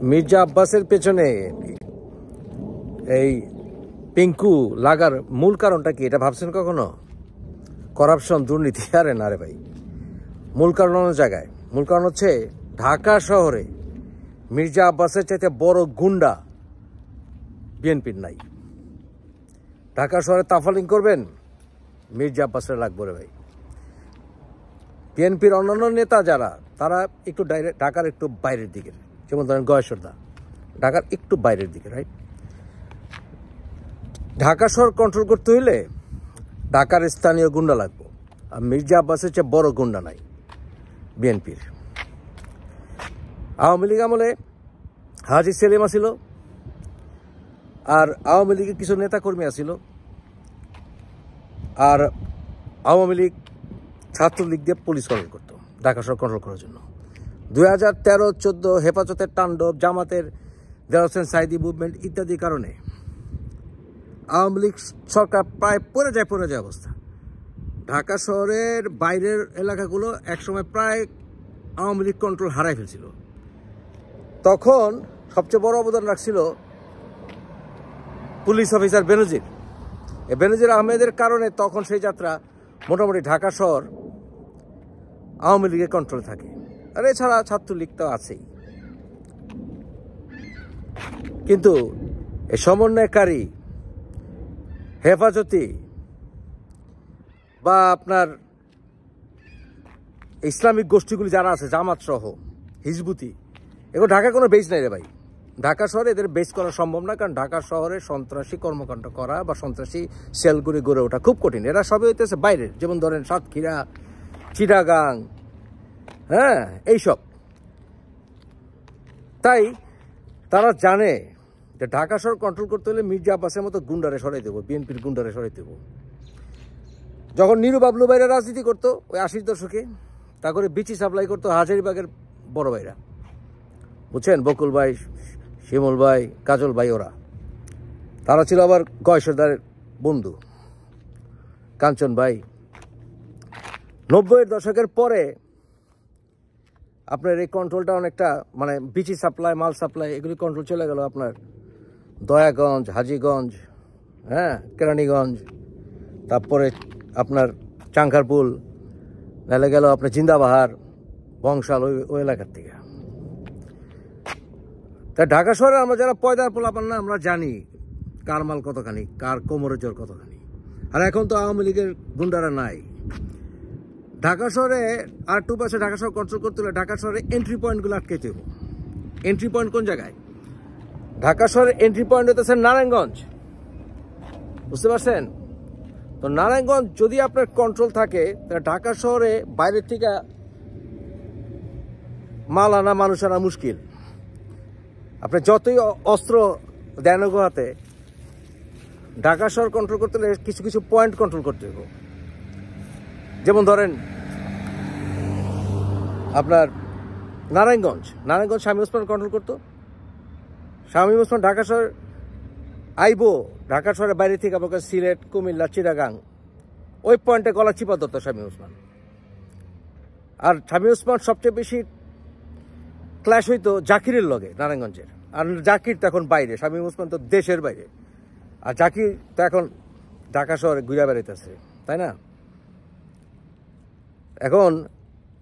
মির্জা আব্বাসের পেছনে এই পিঙ্কু লাগার মূল কারণটা কি এটা ভাবছেন কখনো? করাপশন, দুর্নীতি? আরে না রে ভাই, মূল কারণ অন্য জায়গায়। মূল কারণ হচ্ছে ঢাকা শহরে মির্জা আব্বাসের চাইতে বড় গুন্ডা বিএনপির নাই। ঢাকা শহরে তাফালিং করবেন, মির্জা আব্বাসের লাগবে রে ভাই। বিএনপির অন্যান্য নেতা যারা, তারা একটু ঢাকার একটু বাইরের দিকের, যেমন ধরেন গয়েশ্বরদা, ঢাকার একটু বাইরের দিকে, রাইট? ঢাকা শহর কন্ট্রোল করতে হইলে ঢাকার স্থানীয় গুন্ডা লাগবে। আর মির্জা আব্বাসের চেয়ে বড় গুন্ডা নাই বিএনপির। আওয়ামী লীগ আমলে হাজী সেলিম আসিল, আর আওয়ামী লীগের কিছু নেতাকর্মী আসিল, আর আওয়ামী লীগ ছাত্রলীগ দিয়ে পুলিশ কন্ট্রোল করতো ঢাকা শহর কন্ট্রোল করার জন্য। 2013-14 হেফাজতের তাণ্ডব, জামাতের দেওয়ার হোসেন সাইদি মুভমেন্ট ইত্যাদি কারণে আওয়ামী লীগ সরকার প্রায় পড়ে যায় অবস্থা। ঢাকা শহরের বাইরের এলাকাগুলো একসময় প্রায় আওয়ামী লীগ কন্ট্রোল হারাই ফেলছিল। তখন সবচেয়ে বড় অবদান রাখছিল পুলিশ অফিসার বেনজির। এই বেনজির আহমেদের কারণে তখন সেই যাত্রা মোটামুটি ঢাকা শহর আওয়ামী লীগের কন্ট্রোলে থাকে। আর এছাড়া ছাত্রলীগ তো আছেই। কিন্তু এই সমন্বয়কারী, হেফাজতি বা আপনার ইসলামিক গোষ্ঠীগুলি যারা আছে, জামাত সহ, হিজবুতি, এগুলো ঢাকায় কোনো বেস নাই রে ভাই। ঢাকা শহরে এদের বেস করা সম্ভব না, কারণ ঢাকা শহরে সন্ত্রাসী কর্মকাণ্ড করা বা সন্ত্রাসী সেলগুলি গড়ে ওঠা খুব কঠিন। এরা সবই হইতেছে বাইরের, যেমন ধরেন সাতক্ষীরা, চিটাগাং, হ্যাঁ, এইসব। তাই তারা জানে যে ঢাকা শহর কন্ট্রোল করতে হলে মির্জা আব্বাসের মতো গুন্ডারে সরাই দেবো, বিএনপির গুন্ডারে সরাই দেবো। যখন নিরু বাবলু ভাইরা রাজনীতি করতো ওই 80-র দশকে, তা করে বিচি সাপ্লাই করতো হাজারীবাগের বড় ভাইরা, বুঝছেন, বকুল ভাই, শিমুল ভাই, কাজল ভাই, ওরা তারা ছিল আবার গয়েশ্বরদারের বন্ধু, কাঞ্চন ভাই। 90-এর দশকের পরে আপনার এই কন্ট্রোলটা অনেকটা, মানে বিচি সাপ্লাই, মাল সাপ্লাই, এগুলি কন্ট্রোল চলে গেল আপনার দয়াগঞ্জ, হাজীগঞ্জ, হ্যাঁ, কেরানীগঞ্জ, তারপরে আপনার চাঙ্কারপুল, নাহলে গেল আপনার জিন্দাবাহার, বংশাল, ওই এলাকার থেকে। তা ঢাকা শহরে আমরা যারা পয়দার পোলাপান না, আমরা জানি কার মাল কতখানি, কার কোমরের জোর কতখানি। আর এখন তো আওয়ামী লীগের গুন্ডারা নাই ঢাকা শহরে। আর 2 ঢাকা শহর কন্ট্রোল করতে হলে ঢাকা শহরে এন্ট্রি পয়েন্টগুলো আটকাইতে হবে। এন্ট্রি পয়েন্ট কোন জায়গায়? ঢাকা শহরের এন্ট্রি পয়েন্ট হতেছে নারায়ণগঞ্জ, বুঝতে পারছেন? তো নারায়ণগঞ্জ যদি আপনার কন্ট্রোল থাকে, তাহলে ঢাকা শহরে বাইরের থেকে মাল আনা, মানুষ আনা মুশকিল। আপনি যতই অস্ত্র দেন গোহাতে, ঢাকা শহর কন্ট্রোল করতে হলে কিছু কিছু পয়েন্ট কন্ট্রোল করতে হবে। যেমন ধরেন আপনার নারায়ণগঞ্জ শামীম ওসমান কন্ট্রোল করতো। শামীম ওসমান ঢাকা শহর আইবো, ঢাকা শহরের বাইরে থেকে আপনার সিলেট, কুমিল্লা, চিটাগাং, ওই পয়েন্টে গলা চিপা ধরতো শামীম ওসমান। আর শামীম ওসমান সবচেয়ে বেশি ক্ল্যাশ হইতো জাকিরের লগে নারায়ণগঞ্জের। আর জাকির তো এখন বাইরে, শামীম ওসমান তো দেশের বাইরে, আর জাকির তো এখন ঢাকা শহরে ঘুরে বেড়াইতেছে, তাই না? এখন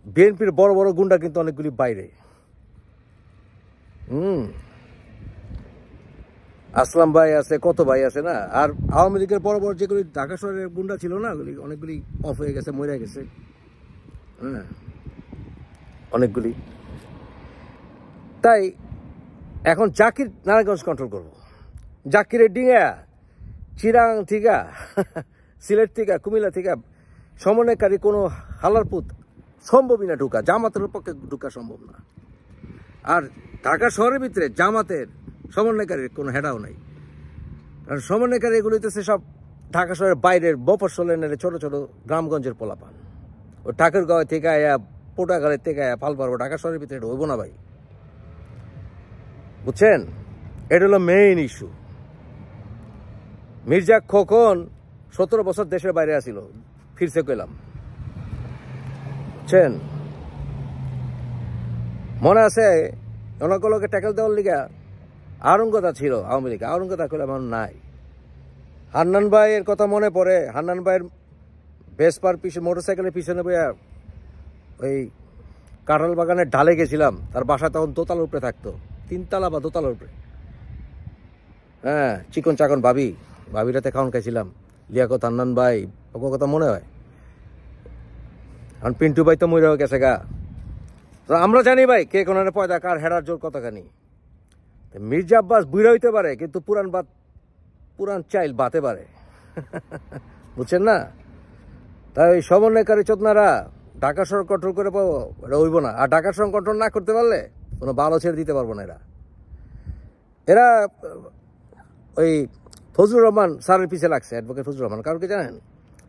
বিএনপির বড় বড় গুন্ডা কিন্তু অনেকগুলি বাইরে। আসলাম ভাই আছে, কত ভাই আছে না। আর আওয়ামী লীগের বড় বড় যেগুলি ঢাকা শহরের গুন্ডা ছিল না, ওগুলি অনেকগুলি অফ হয়ে গেছে, মরে গেছে, হ্যাঁ, অনেকগুলি। তাই এখন জাকির নারায়ণগঞ্জ কন্ট্রোল করবো। জাকিরের ডিঙা চিরাং থেকে, সিলেট থেকে, কুমিল্লা থেকে সমন্বয়কারী কোনো হালারপুত সম্ভবই না ঢুকা, জামাতের পক্ষে ঢুকা সম্ভব না। আর ঢাকা শহরের ভিতরে জামাতের সমন্বয়কারীর কোনো হেডাও নাই, কারণ সমন্বয়কারী এগুলো হইতেছে সব ঢাকা শহরের বাইরের বফরসলেনের ছোট ছোট গ্রামগঞ্জের পোলাপান। ও ঠাকুরগাঁও থেকে আয়া, পোটাগাড়ের থেকে আয়া ফাল পারবো, ঢাকা শহরের ভিতরে হইব না ভাই, বুঝছেন? এটা হলো মেইন ইস্যু। মির্জা খোকন 17 বছর দেশের বাইরে আসিল, ফিরছে কইলাম, বুঝছেন? মনে আছে ওনাগুলোকে ট্যাকেল দেওয়ার লিগা আরঙ্গতা ছিল আওয়ামী লীগ, আরঙ্গতা করলে আমার নাই। হান্নান ভাইয়ের কথা মনে পড়ে, হান্নান ভাইয়ের ভেসপার পিছনে মোটরসাইকেলের পিছনে বইয়া ওই কাঁঠাল বাগানের ঢালে গেছিলাম, তার বাসা তখন দোতলার উপরে থাকতো, 3 তলা বা দোতলার উপরে। হ্যাঁ, চিকন চাকন ভাবিরাতে খাওয়ান খাইছিলাম, লিয়াকত, হান্নান ভাই, ওকে কথা মনে হয়। এখন পিন্টু ভাই তো মরেও গেছে গা। তো আমরা জানি ভাই কে কোন পয়দা কার হেরার জোর কতখানি। মির্জা আব্বাস বুড়া হইতে পারে, কিন্তু পুরান চাইল বাতে পারে। বুঝছেন না? তাই ওই সমন্বয়কারী চোদনারা ঢাকা শহর কন্ট্রোল করে পাবো, এটা হইব না। আর ঢাকা শহর কন্ট্রোল না করতে পারলে কোনো ভালো ছেড়ে দিতে পারবো না। এরা ওই ফজলুর রহমান স্যারের পিছে লাগছে, অ্যাডভোকেট ফজলুর রহমান। কারণ কি জানেন,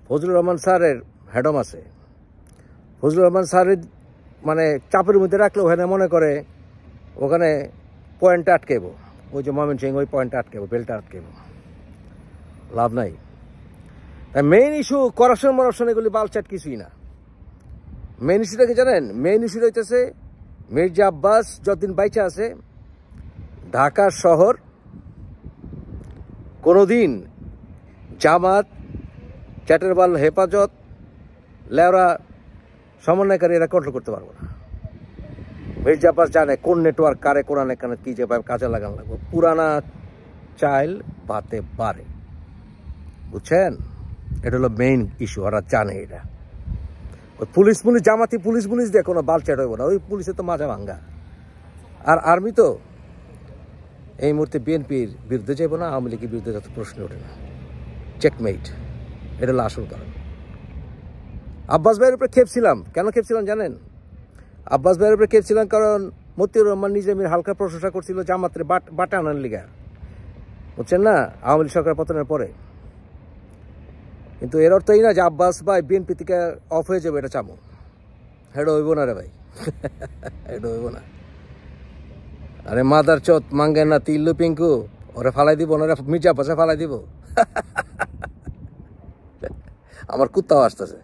ফজলুর রহমান স্যারের হ্যাডম আছে। ফজলুর রহমান স্যারের মানে চাপের মধ্যে রাখলে ওখানে মনে করে ওখানে পয়েন্টটা আটকেব, ওই যে ময়মনসিংহ ওই পয়েন্টটা আটকেব, বেলটা আটকেব, লাভ নাই। তাই মেইন ইস্যু করাপশন এগুলি বালচাট কিছুই না। মেইন ইস্যুটা কি জানেন? মেইন ইস্যুটা হইতেছে মির্জা আব্বাস যতদিন বাইচা আছে, ঢাকা শহর কোনোদিন জামাত, চ্যাটারবাল, হেফাজত, লেওরা, সমন্বয়কারী এরা কন্ট্রোল করতে পারবো না। মির্জা আব্বাস জানে কোন নেটওয়ার্ক কারে কোরআনে কানে কি যেভাবে কাজে লাগানো লাগবে। পুরানা চাইল বাতে পারে, বুঝছেন? এটা হলো মেইন ইস্যু, ওরা জানে এটা। ওই পুলিশ জামাতি পুলিশ দিয়ে কোনো বালচাট হইব না, ওই পুলিশে তো মাজা ভাঙ্গা। আর আর্মি তো এই মুহূর্তে বিএনপির বিরুদ্ধে যাইব না, আওয়ামী লীগের বিরুদ্ধে যত প্রশ্ন ওঠে না। চেকমেট, এটা হলো আসল কারণ। আব্বাস ভাইয়ের উপরে খেপছিলাম, কেন খেপছিলাম জানেন? আব্বাস ভাইয়ের উপরে খেপছিলাম কারণ মতিউর রহমান নিজামীর হালকা প্রশংসা করছিল জামাতের বাটা আনার লিগা, বুঝছেন না, আওয়ামী লীগ সরকার পতনের পরে। কিন্তু এর অর্থ এই না যে আব্বাস ভাই বিএনপি থেকে অফ হয়ে যাবে, এটা চামো। এটা হইব না রে ভাই, এটা হইব না। আরে মাদার চোত মাঙ্গে না তিল্লু পিঙ্কু, ওরা ফালাই দিব না, মির্জা আব্বাসে ফালাই দিব। আমার কুত্তাও আসতেছে।